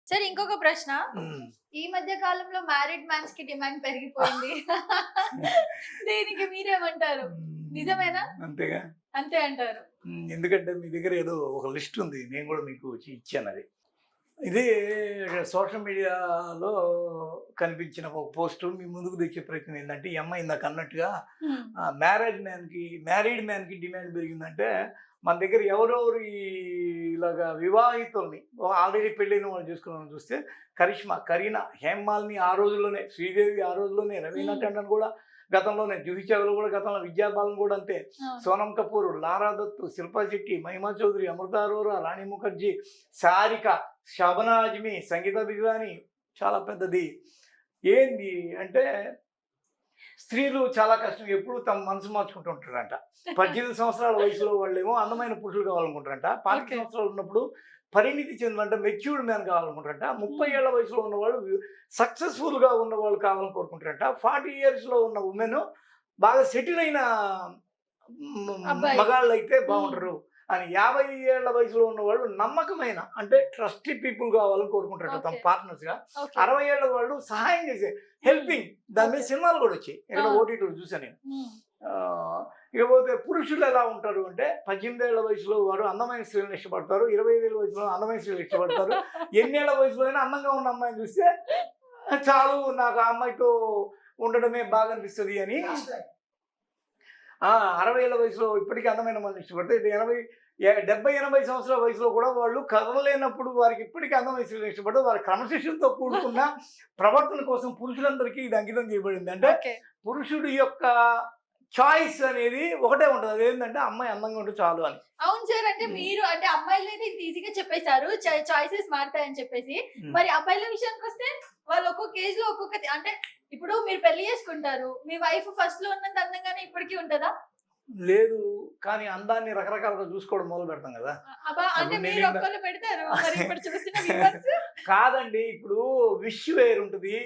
సరే ఇంకొక ప్రశ్న. హ్మ్. ఈ మధ్య కాలంలో మ్యారీడ్ మ్యాన్స్ కి డిమాండ్ పెరిగిపోయింది. దీనికి మీరేమంటారు? నిజమేనా? అంతేగా. అంతే అంటారు. ఎందుకంటే మీ దగ్గర ఏదో ఒక లిస్ట్ ఉంది. నేను కూడా మీకు ఇచ్చానది. ఇది సోషల్ మీడియాలో కనిపించిన ఒక పోస్టు మీ ముందుకు తెచ్చే ప్రయత్నం ఏంటంటే, ఈ అమ్మాయి ఇందాక అన్నట్టుగా హ్మ్. మ్యారీడ్ మ్యాన్‌కి డిమాండ్ పెరిగిందంటే, మన దగ్గర ఎవరెవరు ఇలాగా వివాహితుల్ని ఆల్రెడీ పెళ్ళైన వాళ్ళు చేసుకున్న చూస్తే కరీనా, హేమమాలిని ఆ రోజుల్లోనే, శ్రీదేవి ఆ రోజుల్లోనే, రవీనా హ్మ్. టండన్ కూడా గతంలోనే, జూహీ చావ్లా కూడా గతంలో, విద్యా బాలన్ కూడా అంతే. అవును. సోనం కపూర్, లారా దత్, శిల్పా శెట్టి, మహిమా చౌదరి, అమృత అరోరా, రాణి ముఖర్జీ, సారిక, షబనా ఆజ్మీ, సంగీత బిగ్రాని చాలా పెద్దది. ఏంది అంటే స్త్రీలు చాలా కష్టం. ఎప్పుడు తమ మనసు మార్చుకుంటూ ఉంటారంట. 18 సంవత్సరాల వయసులో వాళ్ళేమో అందమైన పురుషులు కావాలనుకుంటారంట. 25 ఓకే. సంవత్సరాలు ఉన్నప్పుడు పరిణితి చెందినంట మెచ్యూర్డ్ మ్యాన్ కావాలనుకుంటారంట. 30 హ్మ్. ఏళ్ల వయసులో ఉన్నవాళ్ళు సక్సెస్‌ఫుల్‌గా ఉన్నవాళ్ళు కావాలని కోరుకుంటారంట. 40 ఇయర్స్‌లో ఉన్న వుమెన్ బాగా సెటిల్ అయిన అబ్బాయి. మగాళ్ళైతే హ్మ్. బావుంటరు అని. 50 ఏళ్ల వయసులో ఉన్నవాళ్ళు నమ్మకమైన అంటే ట్రస్టీ పీపుల్ కావాలని కోరుకుంటారట తమ ఓకే. పార్ట్నర్స్‌గా. ఓకే. 60 ఏళ్ల వాళ్ళు సహాయం చేసే హ్మ్. హెల్పింగ్ దాని మీద ఓకే. సినిమాలు కూడా వచ్చాయి. ఎక్కడో అవును. ఓటీటీలో చూసా నేను. హ్మ్. ఇకపోతే పురుషులు ఎలా ఉంటారు అంటే 18 ఏళ్ల వయసులో వారు అందమైన స్త్రీలను ఇష్టపడతారు. 25 ఏళ్ల వయసులో అందమైన స్త్రీలను ఇష్టపడతారు. ఎన్నేళ్ల వయసులో అయినా అందంగా ఉన్న అమ్మాయిని చూస్తే చాలు నాకు ఆ అమ్మాయితో ఉండడమే బాగా అనిపిస్తది అని 60 ఏళ్ల వయసులో ఇప్పటికీ అందమైన అమ్మాయిని ఇష్టపడతారు. ఇది 70, 80 సంవత్సరాల వయసులో కూడా వాళ్ళు కదలలేనప్పుడు వారికి ఇప్పటికీ అందమైన స్త్రీలను ఇష్టపడతారు. వారి క్రమశిక్షణతో కూడుకున్న ప్రవర్తన కోసం పురుషులందరికీ ఇది అంకితం చేయబడింది. అంటే ఓకే. పురుషుడి యొక్క చాయిస్ అనేది ఒకటే ఉంటది. అదేంటంటే అమ్మాయి అందంగా ఉంటే చాలు అని. అవును సార్. అంటే హ్మ్. మీరు అంటే అమ్మాయిలైతే ఇంత ఈజీగా చెప్పేసారు. చాయిసెస్ మారతాయని చెప్పేసి. హ్మ్. మరి అబ్బాయిల విషయానికొస్తే వాళ్ళు ఒక్కొక్క ఏజ్‌లో ఒక్కొక్కటి అంటే ఇప్పుడు మీరు పెళ్లి చేసుకుంటారు. మీ వైఫ్ ఫస్ట్‌లో ఉన్నంత అందంగానే ఇప్పటికి ఉంటదా? లేదు. కానీ అందాన్ని రకరకాలుగా చూసుకోవడం మొదలుపెడతాం గదా! అబ్బా! అంటే ఇప్పుడు మీరు నేనింద ఒక్కళ్ళు పెడతారు. మరి ఇప్పుడు చూస్తున్న వ్యూవర్స్ కాదండి. ఇప్పుడు విష్ వేరుంటది.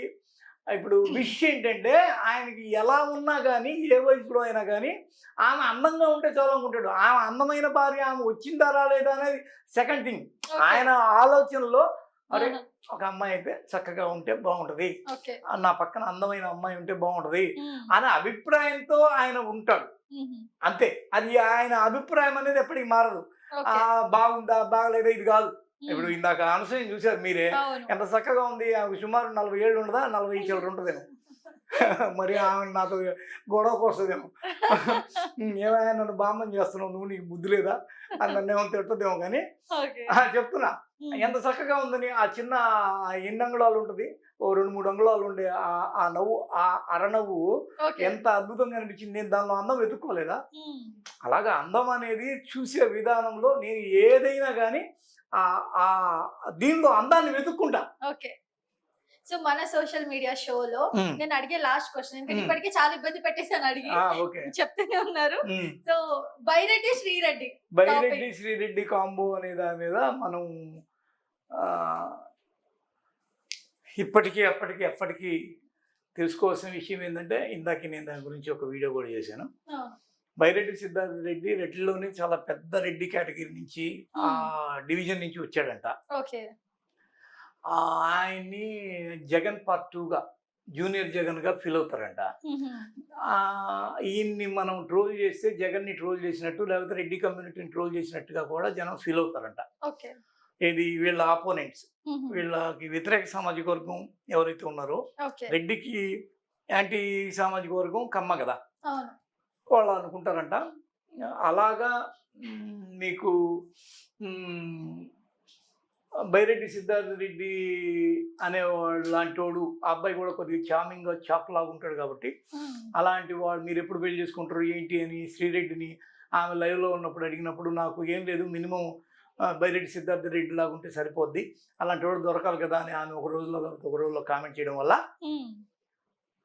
ఇప్పుడు విష్ ఏంటంటే ఆయనకి ఎలా ఉన్నా గాని, ఏ వయసులో అయినా గాని, ఆమె అందంగా ఉంటే చాలనుకుంటాడు. ఆమె అందమైన భార్య ఆమె వచ్చిందా రాలేదా అనేది సెకండ్ థింగ్. ఓకే. ఆయన ఆలోచనలో అరే! ఆహా! ఒక అమ్మాయి అయితే చక్కగా ఉంటే బావుంటది. ఓకే. నా పక్కన అందమైన అమ్మాయి ఉంటే బావుంటది. హ్మ్. అనే అభిప్రాయంతో ఆయన ఉంటాడు. హుహు. అంతే. అది ఆయన అభిప్రాయం అనేది ఎప్పటికి మారదు. ఓకే. బాగుందా? బాగలేదా? ఇది గాదు. ఇప్పుడు హ్మ్. ఇందాక అనసూయని చూసారు మీరే. అవును. ఎంత చక్కగా ఉంది. ఆమెకు సుమారు 40 ఏళ్ళు ఉండదా? 40 చిల్లర ఉంటదేమో. మరి ఆమె నాతో గొడవకొస్తదేమో. ఏమయ్యా నన్ను బామ్మని చేస్తున్నావు నువ్వు నీకు బుద్ధి లేదా? అని నన్నేమన్నా తిట్టదేమో గానీ ఓకే. చెప్తున్నా. హ్మ్. ఎంత చక్కగా ఉందని ఆ చిన్న ఎన్ని అంగుళాలు ఉంటది? ఓ 2, 3 అంగుళాలు ఉండే ఆ నవ్వు, ఆ అరనవ్వు ఓకే. ఎంత అద్భుతంగా అనిపించింది. నేను దానిలో అందం వెతుక్కోలేదా? హ్మ్. అలాగా అందం అనేది చూసే విధానంలో నేను ఏదైనా గానీ దీనిలో అందాన్ని వెతుక్కుంటా. ఓకే. సో, మన సోషల్ మీడియా షోలో హ్మ్. నేను అడిగే లాస్ట్ క్వెషన్. ఎందుకంటే హ్మ్. ఇప్పటికే చాలా ఇబ్బంది పెట్టేసాను అడిగి. ఓకే. చెప్తూనే ఉన్నారు. హ్మ్. So, Byreddy, Srireddy topic. Byreddy, Srireddy combo అనే దాని మీద మనం ఆహ్, ఇప్పటికి, అప్పటికి, ఎప్పటికి తెలుసుకోవాల్సిన విషయం ఏందంటే, ఇందాక నేను దాని గురించి ఒక వీడియో గూడా చేశాను. అవును. బైరెడ్డి సిద్ధార్థ రెడ్డి రెడ్డిలోనే చాలా పెద్ద రెడ్డి కేటగిరీ నుంచి హ్మ్. డివిజన్ నుంచి వచ్చాడంట. ఓకే. ఆయన్ని జగన్ పార్ట్ 2గా జూనియర్ జగన్‌గా ఫీల్ అవుతారంట. హుహు. ఈయన్ని మనం ట్రోల్ చేస్తే జగన్‌ని ట్రోల్ చేసినట్టు, లేకపోతే రెడ్డి కమ్యూనిటీని ట్రోల్ చేసినట్టుగా కూడా జనం ఫీల్ అవుతారంట. ఓకే. ఏది వీళ్ళ అపోనెంట్స్. హుహు. వీళ్ళకి వ్యతిరేక సామాజిక వర్గం ఎవరైతే ఉన్నారో, ఓకే. రెడ్డికి యాంటీ సామాజిక వర్గం కమ్మ గదా! అవును. వాళ్ళు అనుకుంటారంట. అలాగా మీకు హ్మ్. బైరెడ్డి సిద్ధార్థ రెడ్డి అనేవాడు లాంటోడు, ఆ అబ్బాయి గూడా కొద్దిగా చార్మింగ్‌గా చాపలాగా ఉంటాడు కాబట్టి, హ్మ్. అలాంటి వాడు మీరెప్పుడు పెళ్లి చేసుకుంటారు ఏంటి అని శ్రీరెడ్డిని ఆమె లైవ్‌లో ఉన్నప్పుడు అడిగినప్పుడు, నాకు ఏం లేదు మినిమమ్ బైరెడ్డి సిద్ధార్థ రెడ్డి లాగుంటే సరిపోద్ది. అలాంటోడు దొరకాలి కదా! అని ఆమె ఒక రోజులో కాకపోతే ఒక రోజులో కామెంట్ చేయడం వల్ల హ్మ్.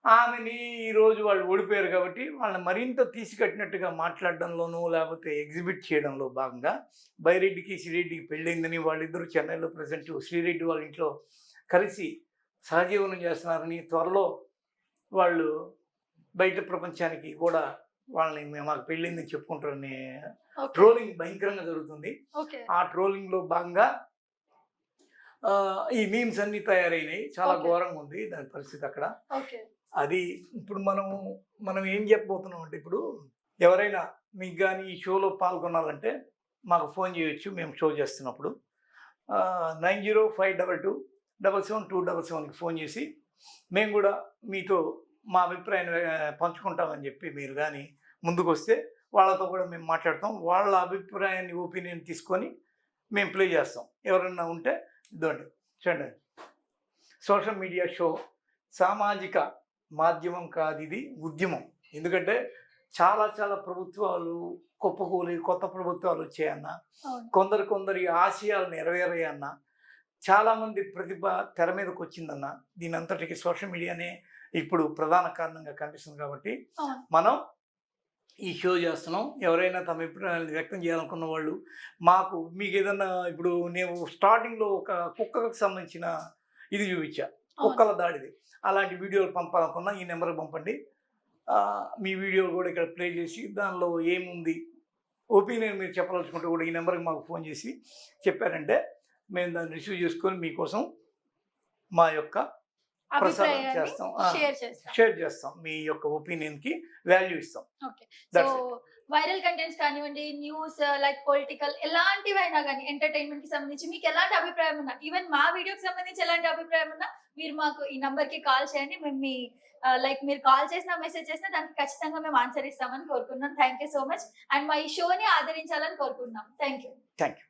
ఆమెని ఈరోజు వాళ్ళు ఓడిపోయారు కాబట్టి, వాళ్ళని మరింత తీసికట్టినట్టుగా మాట్లాడడంలోనూ, లేపోతే ఎగ్జిబిట్ చేయడంలో భాగంగా బైరెడ్డికి, శ్రీరెడ్డికి పెళ్ళయిందని వాళ్ళిద్దరూ చెన్నైలో శ్రీరెడ్డి వాళ్ళ ఇంట్లో కలిసి సహజీవనం చేస్తున్నారని, త్వరలో వాళ్ళు బయట ప్రపంచానికి కూడా వాళ్ళని మాకు పెళ్ళయిందని చెప్పుకుంటారని ఓకే. ట్రోలింగ్ భయంకరంగా జరుగుతుంది. ఓకే. ఆ ట్రోలింగ్‌లో భాగంగా ఈ మీమ్స్ అన్ని తయారైనాయి. చాలా Okay. ఘోరంగా ఉంది దాని పరిస్థితి అక్కడ. ఓకే. అది ఇప్పుడు మనం ఏం చెప్పబోతున్నాం అంటే, ఇప్పుడు ఎవరైనా మీకు కానీ ఈ షోలో పాల్గొనాలంటే మాకు ఫోన్ చేయొచ్చు మేము షో చేస్తున్నప్పుడు. 9052277277కి ఫోన్ చేసి మేము కూడా మీతో మా అభిప్రాయాన్ని పంచుకుంటామని చెప్పి మీరు కానీ ముందుకొస్తే వాళ్ళతో కూడా మేము మాట్లాడతాం. వాళ్ళ అభిప్రాయాన్ని ఒపీనియన్ తీసుకొని మేము ప్లే చేస్తాం. ఎవరైనా ఉంటే ఇదండి చూడండి, సోషల్ మీడియా షో సామాజిక మాధ్యమం కాదు, ఇది ఉద్యమం. ఎందుకంటే చాలా చాలా ప్రభుత్వాలు కుప్పకూలి కొత్త ప్రభుత్వాలు వచ్చాయన్న, అవును. కొందరి ఆశయాలు నెరవేరాయన్న, చాలామంది ప్రతిభ తెర మీదకి వచ్చిందన్న. దీని అంతటికి సోషల్ మీడియానే ఇప్పుడు ప్రధాన కారణంగా కనిపిస్తుంది. కాబట్టి అవును. మనం ఈ షో చేస్తున్నాం. ఎవరైనా తమ అభిప్రాయాలను వ్యక్తం చేయాలనుకున్న వాళ్ళు మాకు మీకు ఏదన్నా, ఇప్పుడు నేను స్టార్టింగ్లో ఒక కుక్కకు సంబంధించిన ఇది చూపించా, కుక్కల దాడిది. అలాంటి వీడియోలు పంపాలనుకున్నా ఈ నెంబర్కి పంపండి. మీ వీడియో కూడా ఇక్కడ ప్లే చేసి దానిలో ఏముంది ఒపీనియన్ మీరు చెప్పదలుచుకుంటే కూడా ఈ నెంబర్కి మాకు ఫోన్ చేసి చెప్పారంటే మేము దాన్ని రిసీవ్ చేసుకొని మీకోసం మా యొక్క ప్రసారం అభిప్రాయాన్ని చేస్తాం, షేర్ షేర్ చేస్తాం. మీ యొక్క ఒపీనియన్కి వాల్యూ ఇస్తాం. Okay. So That's it. Viral contents కానివ్వండి, న్యూస్ లైక్ పొలిటికల్ ఎలాంటివైనా కానీ, ఎంటర్టైన్మెంట్ కి సంబంధించి మీకు ఎలాంటి అభిప్రాయం ఉన్నా, ఈవెన్ మా వీడియోకి సంబంధించి ఎలాంటి అభిప్రాయం ఉన్నా మీరు మాకు ఈ నంబర్ కి కాల్ చేయండి. మేము మీ లైక్ మీరు కాల్ చేసినా మెసేజ్ చేసినా దానికి ఖచ్చితంగా మేము ఆన్సర్ ఇస్తామని కోరుకుంటున్నాం. Thank you so much. And మా ఈ షోని ఆదరించాలని కోరుకుంటున్నాం. Thank you. Thank you.